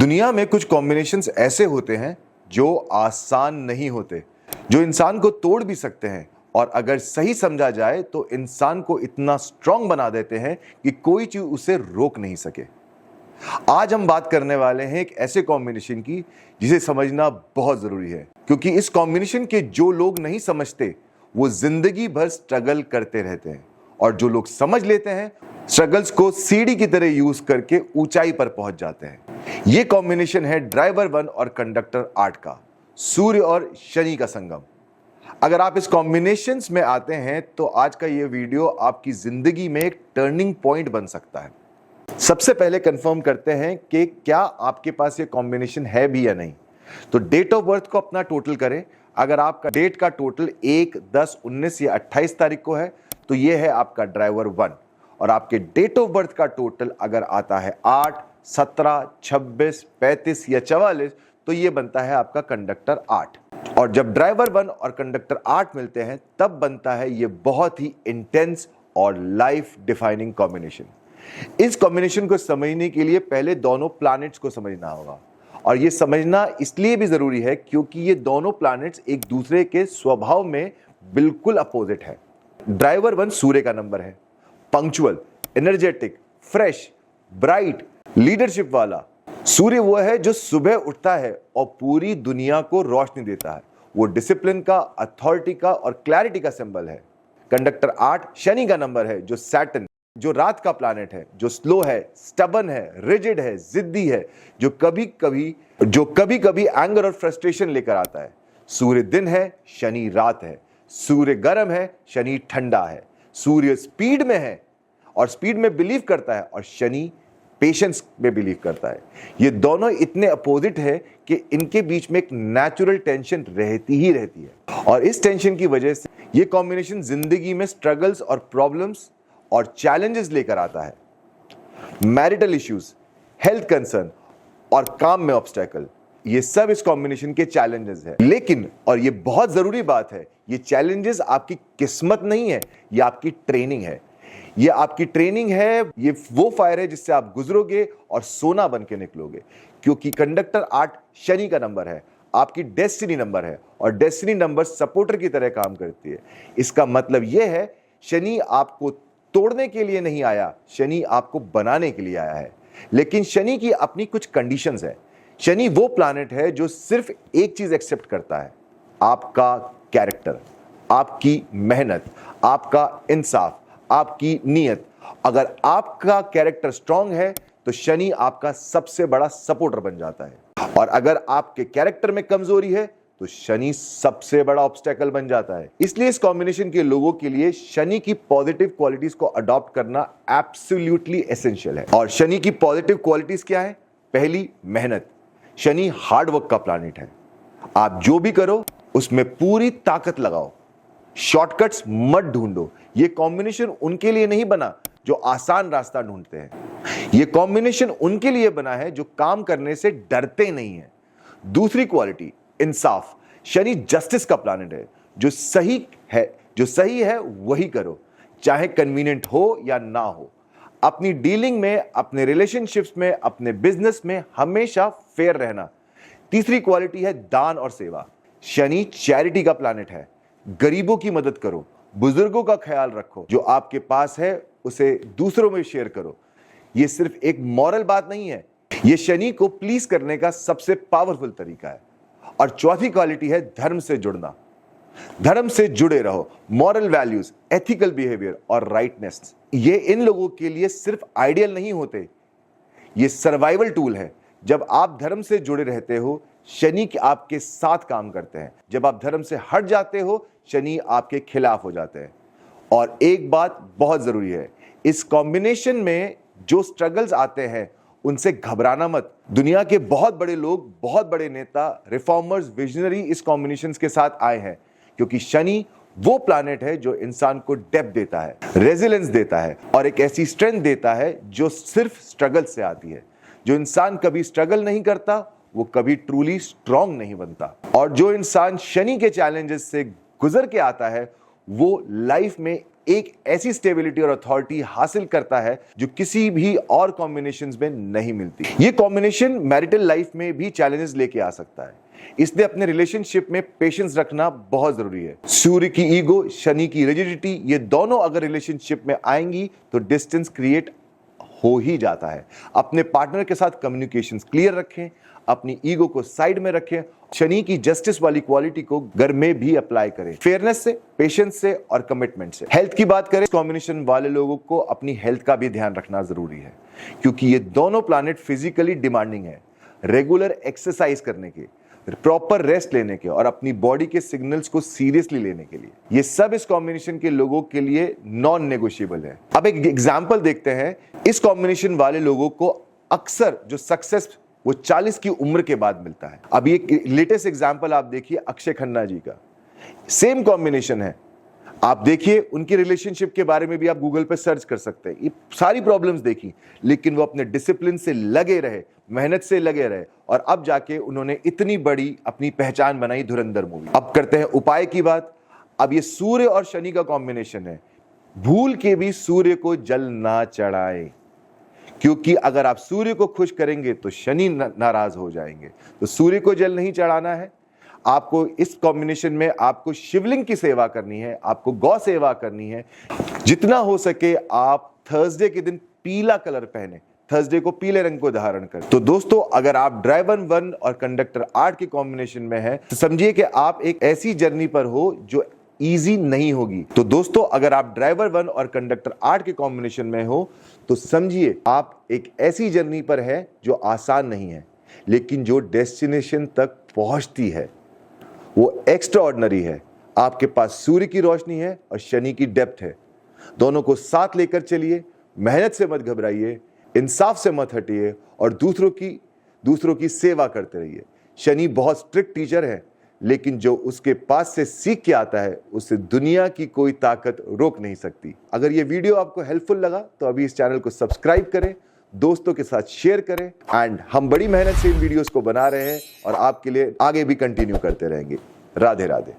दुनिया में कुछ कॉम्बिनेशंस ऐसे होते हैं जो आसान नहीं होते, जो इंसान को तोड़ भी सकते हैं और अगर सही समझा जाए तो इंसान को इतना स्ट्रांग बना देते हैं कि कोई चीज उसे रोक नहीं सके। आज हम बात करने वाले हैं एक ऐसे कॉम्बिनेशन की जिसे समझना बहुत जरूरी है, क्योंकि इस कॉम्बिनेशन के जो लोग नहीं समझते वो जिंदगी भर स्ट्रगल करते रहते हैं और जो लोग समझ लेते हैं स्ट्रगल्स को सीढ़ी की तरह यूज करके ऊंचाई पर पहुंच जाते हैं। यह कॉम्बिनेशन है ड्राइवर 1 और कंडक्टर 8 का, सूर्य और शनि का संगम। अगर आप इस कॉम्बिनेशंस में आते हैं तो आज का यह वीडियो आपकी जिंदगी में एक टर्निंग पॉइंट बन सकता है। सबसे पहले कंफर्म करते हैं कि क्या आपके पास ये कॉम्बिनेशन है भी या नहीं। तो डेट ऑफ बर्थ को अपना टोटल करें। अगर आपका डेट का टोटल 1, 10, 19 या 28 तारीख को है तो यह है आपका ड्राइवर 1, और आपके डेट ऑफ बर्थ का टोटल अगर आता है 8, 17, 26, 35 या 44 तो यह बनता है आपका कंडक्टर 8। और जब ड्राइवर 1 और कंडक्टर 8 मिलते हैं तब बनता है यह बहुत ही इंटेंस और लाइफ डिफाइनिंग कॉम्बिनेशन। इस कॉम्बिनेशन को समझने के लिए पहले दोनों प्लैनेट्स को समझना होगा, और यह समझना इसलिए भी जरूरी है क्योंकि ये दोनों प्लैनेट्स एक दूसरे के स्वभाव में बिल्कुल अपोजिट है। ड्राइवर 1 सूर्य का नंबर है, punctual, energetic, fresh, bright, leadership वाला। सूर्य वो है जो सुबह उठता है और पूरी दुनिया को रोशनी देता है। वो डिसिप्लिन का, अथॉरिटी का और क्लैरिटी का सिंबल है। कंडक्टर 8 शनि का नंबर है, जो सैटर्न, जो रात का प्लैनेट है, जो स्लो है, स्टबन है, रिजिड है, जिद्दी है, जो कभी कभी एंगर और फ्रस्ट्रेशन लेकर आता है। सूर्य दिन है, शनि रात है। सूर्य गर्म है, शनि ठंडा है। सूर्य स्पीड में है और स्पीड में बिलीव करता है, और शनि पेशेंस में बिलीव करता है। ये दोनों इतने अपोजिट है कि इनके बीच में एक नेचुरल टेंशन रहती ही रहती है, और इस टेंशन की वजह से ये कॉम्बिनेशन जिंदगी में स्ट्रगल्स और प्रॉब्लम्स और चैलेंजेस लेकर आता है। मैरिटल इश्यूज, हेल्थ कंसर्न और काम में ऑब्स्टेकल, ये सब इस कॉम्बिनेशन के चैलेंजेस हैं। लेकिन, और ये बहुत जरूरी बात है, ये चैलेंजेस आपकी किस्मत नहीं है, ये आपकी ट्रेनिंग है। ये आपकी ट्रेनिंग है, ये वो फायर है जिससे आप गुजरोगे और सोना बन के निकलोगे। क्योंकि कंडक्टर 8 शनि का नंबर है, आपकी डेस्टिनी नंबर है, और डेस्टिनी नंबर सपोर्टर की तरह काम करती है। इसका मतलब यह है शनि आपको तोड़ने के लिए नहीं आया, शनि आपको बनाने के लिए आया है। लेकिन शनि की अपनी कुछ कंडीशंस है। शनि वो प्लैनेट है जो सिर्फ एक चीज एक्सेप्ट करता है, आपका कैरेक्टर, आपकी मेहनत, आपका इंसाफ, आपकी नीयत। अगर आपका कैरेक्टर स्ट्रांग है तो शनि आपका सबसे बड़ा सपोर्टर बन जाता है, और अगर आपके कैरेक्टर में कमजोरी है तो शनि सबसे बड़ा ऑब्स्टेकल बन जाता है। इसलिए इस कॉम्बिनेशन के लोगों के लिए शनि की पॉजिटिव क्वालिटीज को अडॉप्ट करना एब्सोल्युटली एसेंशियल है। और शनि की पॉजिटिव क्वालिटीज क्या है? पहली, मेहनत। शनि हार्डवर्क का प्लैनेट है। आप जो भी करो उसमें पूरी ताकत लगाओ, शॉर्टकट्स मत ढूंढो। यह कॉम्बिनेशन उनके लिए नहीं बना जो आसान रास्ता ढूंढते हैं। यह कॉम्बिनेशन उनके लिए बना है जो काम करने से डरते नहीं है। दूसरी क्वालिटी, इंसाफ। शनि जस्टिस का प्लैनेट है, जो सही है वही करो, चाहे कन्वीनियंट हो या ना हो। अपनी डीलिंग में, अपने रिलेशनशिप्स में, अपने बिजनेस में हमेशा फेयर रहना। तीसरी क्वालिटी है दान और सेवा। शनि चैरिटी का प्लैनेट है। गरीबों की मदद करो, बुजुर्गों का ख्याल रखो, जो आपके पास है उसे दूसरों में शेयर करो। यह सिर्फ एक मॉरल बात नहीं है, यह शनि को प्लीज करने का सबसे पावरफुल तरीका है। और चौथी क्वालिटी है धर्म से जुड़ना। धर्म से जुड़े रहो। मॉरल वैल्यूज, एथिकल बिहेवियर और राइटनेस, ये इन लोगों के लिए सिर्फ आइडियल नहीं होते, ये सर्वाइवल टूल है। जब आप धर्म से जुड़े रहते हो शनि आपके साथ काम करते हैं, जब आप धर्म से हट जाते हो शनि आपके खिलाफ हो जाते हैं। और एक बात बहुत जरूरी है, इस कॉम्बिनेशन में जो स्ट्रगल्स आते हैं उनसे घबराना मत। दुनिया के बहुत बड़े लोग, बहुत बड़े नेता, रिफॉर्मर्स, विजनरी इस कॉम्बिनेशंस के साथ आए हैं, क्योंकि शनि वो प्लैनेट है जो इंसान को डेप्थ देता है, रेजिलेंस देता है, और एक ऐसी स्ट्रेंथ देता है जो सिर्फ स्ट्रगल से आती है। जो इंसान कभी स्ट्रगल नहीं करता वो कभी ट्रूली स्ट्रांग नहीं बनता, और जो इंसान शनि के चैलेंजेस से गुजर के आता है वो लाइफ में एक ऐसी स्टेबिलिटी और अथॉरिटी हासिल करता है जो किसी भी और कॉम्बिनेशंस में नहीं मिलती। ये कॉम्बिनेशन मैरिटल लाइफ में भी चैलेंजेस लेके आ सकता है, इसलिए अपने रिलेशनशिप में पेशेंस रखना बहुत जरूरी है। सूर्य की ईगो, शनि की रिजिडिटी, ये दोनों अगर रिलेशनशिप में आएंगी तो डिस्टेंस क्रिएट हो ही जाता है। अपने पार्टनर के साथ कम्युनिकेशंस क्लियर रखें, अपनी ईगो को साइड में रखें। शनि की जस्टिस वाली क्वालिटी को घर में भी अप्लाई करें, फेयरनेस से, पेशेंस से और कमिटमेंट से। हेल्थ की बात करें, कॉम्बिनेशन वाले लोगों को अपनी हेल्थ का भी ध्यान रखना जरूरी है, क्योंकि ये दोनों प्लैनेट फिजिकली डिमांडिंग है। रेगुलर एक्सरसाइज करने के, प्रॉपर रेस्ट लेने के और अपनी बॉडी के सिग्नल्स को सीरियसली लेने के लिए, ये सब इस कॉम्बिनेशन के लोगों के लिए नॉन नेगोशिएबल है। अब एक एग्जांपल देखते हैं। इस कॉम्बिनेशन वाले लोगों को अक्सर जो सक्सेस वो 40 की उम्र के बाद मिलता है। अब ये लेटेस्ट एग्जांपल आप देखिए अक्षय खन्ना जी का, सेम कॉम्बिनेशन है। आप देखिए उनकी रिलेशनशिप के बारे में भी आप गूगल पे सर्च कर सकते हैं। ये सारी प्रॉब्लम्स देखी, लेकिन वो अपने डिसिप्लिन से लगे रहे, मेहनत से लगे रहे और अब जाके उन्होंने इतनी बड़ी अपनी पहचान बनाई धुरंधर मूवी। अब करते हैं उपाय की बात। अब ये सूर्य और शनि का कॉम्बिनेशन है, भूल के भी सूर्य को जल ना चढ़ाए, क्योंकि अगर आप सूर्य को खुश करेंगे तो शनि नाराज हो जाएंगे। तो सूर्य को जल नहीं चढ़ाना है आपको। इस कॉम्बिनेशन में आपको शिवलिंग की सेवा करनी है, आपको गौ सेवा करनी है। जितना हो सके आप थर्सडे के दिन पीला कलर पहने, थर्सडे को पीले रंग को धारण करें। तो दोस्तों, अगर आप ड्राइवर 1 और कंडक्टर 8 के कॉम्बिनेशन में है तो समझिए कि आप एक ऐसी जर्नी पर हो जो इजी नहीं होगी। तो दोस्तों, अगर आप ड्राइवर 1 और कंडक्टर 8 के कॉम्बिनेशन में हो तो समझिए आप एक ऐसी जर्नी पर है जो आसान नहीं है, लेकिन जो डेस्टिनेशन तक पहुंचती है वो एक्स्ट्राऑर्डिनरी है। आपके पास सूर्य की रोशनी है और शनि की डेप्थ है। दोनों को साथ लेकर चलिए, मेहनत से मत घबराइए, इंसाफ से मत हटिए और दूसरों की सेवा करते रहिए। शनि बहुत स्ट्रिक्ट टीचर है, लेकिन जो उसके पास से सीख के आता है उसे दुनिया की कोई ताकत रोक नहीं सकती। अगर ये वीडियो आपको हेल्पफुल लगा तो अभी इस चैनल को सब्सक्राइब करें, दोस्तों के साथ शेयर करें एंड हम बड़ी मेहनत से इन वीडियोस को बना रहे हैं और आपके लिए आगे भी कंटिन्यू करते रहेंगे। राधे राधे।